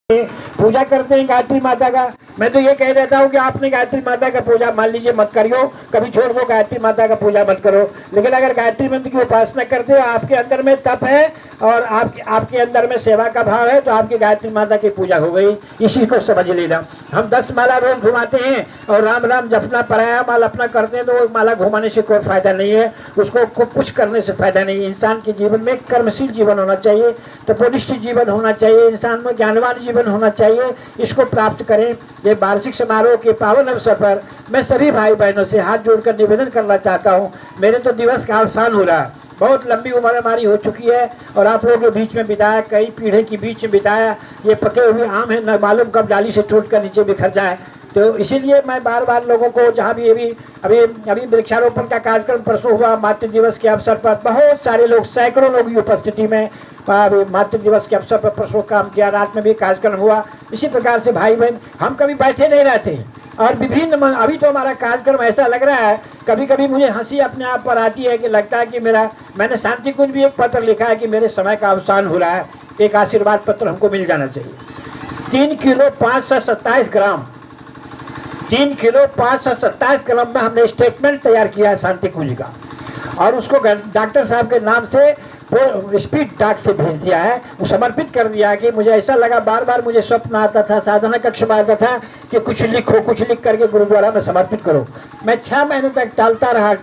पूजा करते हैं गायत्री माता का। मैं तो ये कह देता हूँ कि आपने गायत्री माता का पूजा मान लीजिए मत करियो, कभी छोड़ दो, गायत्री माता का पूजा मत करो। लेकिन अगर गायत्री मंत्र की उपासना करते हो, आपके अंदर में तप है और आपके अंदर में सेवा का भाव है, तो आपकी गायत्री माता की पूजा हो गई। इसी को समझ लेना। हम 10 माला रोज घुमाते हैं और राम राम जपना पराया माल अपना करते हैं, तो वो माला घुमाने से कोई फायदा नहीं है, उसको कुछ करने से फायदा नहीं है। इंसान के जीवन में कर्मशील जीवन होना चाहिए, तपोनिष्ठ जीवन होना चाहिए, इंसान में ज्ञानवान जीवन होना चाहिए। इसको प्राप्त करें। ये वार्षिक समारोह के पावन अवसर पर मैं सभी भाई बहनों से हाथ जोड़कर निवेदन करना चाहता हूँ। मेरे तो दिवस का अवसान हो रहा है, बहुत लंबी उम्र हमारी हो चुकी है और आप लोगों के बीच में बिताया, कई पीढ़ी के बीच में बिताया। ये पके हुए आम है, न मालूम कब डाली से टूट कर नीचे बिखर जाए। तो इसीलिए मैं बार बार लोगों को, जहाँ भी अभी वृक्षारोपण का कार्यक्रम परसों हुआ, मातृ दिवस के अवसर पर बहुत सारे लोग, सैकड़ों लोग की उपस्थिति में मातृ दिवस के अवसर पर परसों काम किया, रात में भी कार्यक्रम हुआ। इसी प्रकार से भाई बहन हम कभी बैठे नहीं रहते और विभिन्न अभी तो हमारा कार्यक्रम ऐसा लग रहा है, कभी कभी मुझे हंसी अपने आप पर आती है कि लगता है कि मैंने शांति कुंज भी एक पत्र लिखा है कि मेरे समय का अवसान हो रहा है, एक आशीर्वाद पत्र हमको मिल जाना चाहिए। 3 किलो 527 ग्राम 3 किलो 527 ग्राम में हमने स्टेटमेंट तैयार किया है शांति कुंज का, और उसको डॉक्टर साहब के नाम से वो स्पीड डाक से भेज दिया है, वो समर्पित कर दिया है। कि मुझे ऐसा लगा, बार बार मुझे स्वप्न आता था, साधना कक्ष में आता था कि कुछ लिखो, कुछ लिख करके गुरुद्वारा में समर्पित करो। मैं 6 महीनों तक टालता रहा,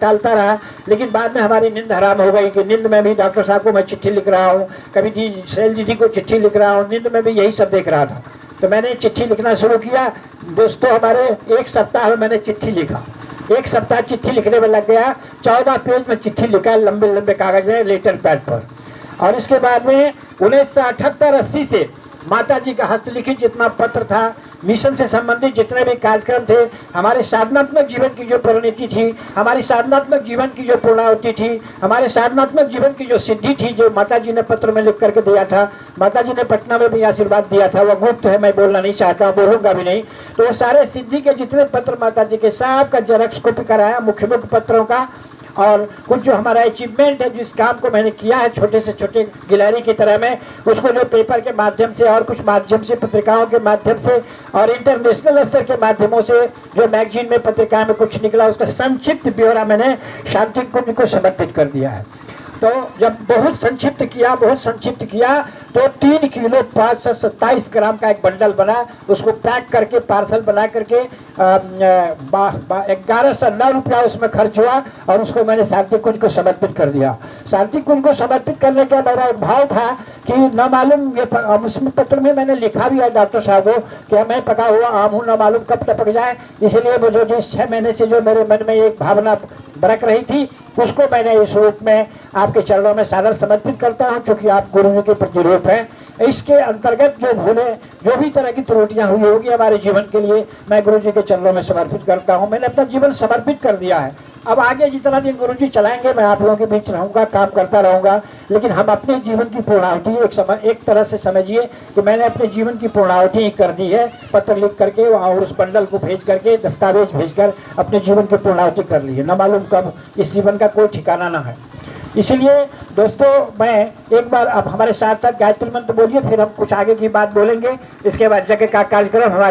लेकिन बाद में हमारी नींद हराम हो गई कि नींद में भी डॉक्टर साहब को मैं चिट्ठी लिख रहा हूँ, कभी शैल जी को चिट्ठी लिख रहा हूँ, नींद में भी यही सब देख रहा था। तो मैंने चिट्ठी लिखना शुरू किया। दोस्तों, हमारे 1 सप्ताह में मैंने चिट्ठी लिखा, 1 सप्ताह चिट्ठी लिखने में लग गया। 14 पेज में चिट्ठी लिखा, लंबे लंबे कागज में, लेटर पैड पर। और इसके बाद में 1978-80 से माता जी का हस्तलिखित जितना पत्र था, मिशन से संबंधित जितने भी कार्यक्रम थे, हमारे साधनात्मक जीवन की जो परिणति थी, हमारी साधनात्मक जीवन की जो पूर्णाहुति थी, हमारे साधनात्मक जीवन की जो सिद्धि थी, जो माता जी ने पत्र में लिख करके दिया था, माता जी ने पटना में भी आशीर्वाद दिया था, वह गुप्त है, मैं बोलना नहीं चाहता, बोलूंगा भी नहीं। तो वो सारे सिद्धि के जितने पत्र माता जी के, सब का जेरॉक्स कॉपी कराया, मुख्य पत्रों का। और कुछ जो हमारा अचीवमेंट है, जिस काम को मैंने किया है छोटे से छोटे गिलहरी की तरह में, उसको जो पेपर के माध्यम से और कुछ माध्यम से, पत्रिकाओं के माध्यम से और इंटरनेशनल स्तर के माध्यमों से जो मैगजीन में, पत्रिका में कुछ निकला, उसका संक्षिप्त ब्यौरा मैंने शांति कुंज को समर्पित कर दिया है। तो जब बहुत संक्षिप्त किया तो 3 किलो 527 ग्राम का एक बंडल बना। उसको पैक करके, पार्सल बना करके 1109 रुपया उसमें खर्च हुआ और उसको मैंने शांति कुंज को समर्पित कर दिया। शांति कुंज को समर्पित करने का मेरा एक भाव था कि न मालूम, ये उसमें पत्र में मैंने लिखा भी है डॉक्टर साहब को कि मैं पका हुआ आम हूँ, न मालूम कब टपक जाए। इसलिए वो जो 6 महीने से जो मेरे मन में एक भावना बरक रही थी, उसको मैंने इस रूप में आपके चरणों में सादर समर्पित करता हूं, क्योंकि आप गुरु जी के प्रतिरूप हैं। इसके अंतर्गत जो भूलें, जो भी तरह की त्रुटियां हुई होगी हमारे जीवन के लिए, मैं गुरु जी के चरणों में समर्पित करता हूं। मैंने अपना जीवन समर्पित कर दिया है। अब आगे जितना दिन गुरु जी चलाएंगे, मैं आप लोगों के बीच रहूंगा, काम करता रहूंगा, लेकिन हम अपने जीवन की पूर्णाहुति एक तरह से समझिए कि मैंने अपने जीवन की पूर्णाहुति कर दी है, पत्र लिख करके और उस बंडल को भेज करके, दस्तावेज भेजकर अपने जीवन की पूर्णाहुति कर ली है। न मालूम कब इस जीवन का कोई ठिकाना ना है। इसलिए दोस्तों, मैं एक बार आप हमारे साथ साथ गायत्री मंत्र बोलिए, फिर हम कुछ आगे की बात बोलेंगे। इसके बाद जगह का कार्यक्रम हमारे